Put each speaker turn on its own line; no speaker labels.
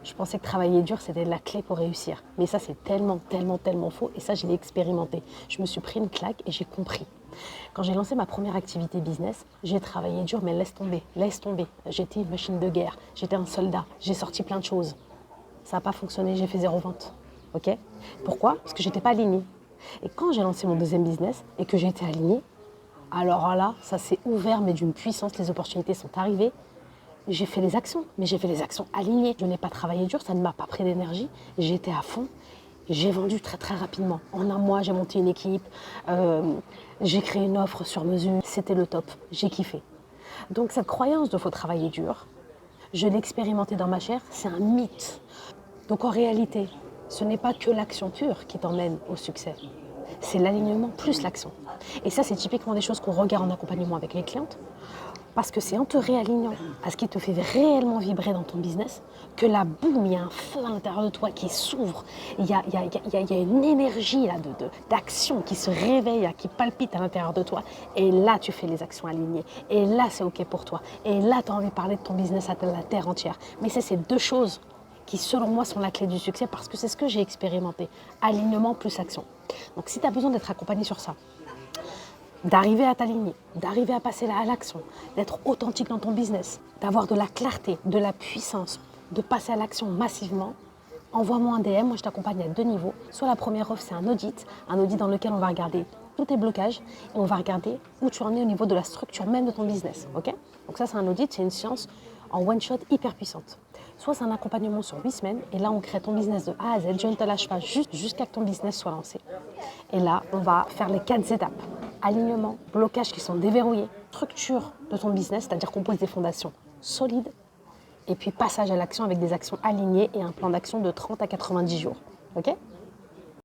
Je pensais que travailler dur, c'était la clé pour réussir. Mais ça, c'est tellement, tellement, tellement faux. Et ça, je l'ai expérimenté. Je me suis pris une claque et j'ai compris. Quand j'ai lancé ma première activité business, j'ai travaillé dur, mais laisse tomber, laisse tomber. J'étais une machine de guerre, j'étais un soldat, j'ai sorti plein de choses. Ça n'a pas fonctionné, j'ai fait 0 vente. Ok? Pourquoi? Parce que j'étais pas alignée. Et quand j'ai lancé mon deuxième business et que j'ai été alignée, alors là, ça s'est ouvert, mais d'une puissance, les opportunités sont arrivées. J'ai fait les actions, mais j'ai fait les actions alignées. Je n'ai pas travaillé dur, ça ne m'a pas pris d'énergie. J'étais à fond. J'ai vendu très très rapidement. En un mois, j'ai monté une équipe. J'ai créé une offre sur mesure. C'était le top. J'ai kiffé. Donc cette croyance de faut travailler dur, je l'ai expérimentée dans ma chair, c'est un mythe. Donc en réalité, ce n'est pas que l'action pure qui t'emmène au succès. C'est l'alignement plus l'action. Et ça, c'est typiquement des choses qu'on regarde en accompagnement avec les clientes. Parce que c'est en te réalignant à ce qui te fait réellement vibrer dans ton business que là, boum, il y a un feu à l'intérieur de toi qui s'ouvre. Il y a une énergie là, d'action qui se réveille, qui palpite à l'intérieur de toi. Et là, tu fais les actions alignées. Et là, c'est OK pour toi. Et là, tu as envie de parler de ton business à la terre entière. Mais c'est ces deux choses qui, selon moi, sont la clé du succès parce que c'est ce que j'ai expérimenté. Alignement plus action. Donc, si tu as besoin d'être accompagné sur ça, d'arriver à t'aligner, d'arriver à passer à l'action, d'être authentique dans ton business, d'avoir de la clarté, de la puissance, de passer à l'action massivement, envoie-moi un DM, moi je t'accompagne à 2 niveaux. Soit la première offre, c'est un audit dans lequel on va regarder tous tes blocages et on va regarder où tu en es au niveau de la structure même de ton business. Ok? Donc ça, c'est un audit, c'est une science en one shot hyper puissante. Soit c'est un accompagnement sur 8 semaines et là on crée ton business de A à Z, je ne te lâche pas jusqu'à ce que ton business soit lancé. Et là, on va faire les 4 étapes. Alignement, blocages qui sont déverrouillés, structure de ton business, c'est-à-dire qu'on pose des fondations solides, et puis passage à l'action avec des actions alignées et un plan d'action de 30 à 90 jours. Ok?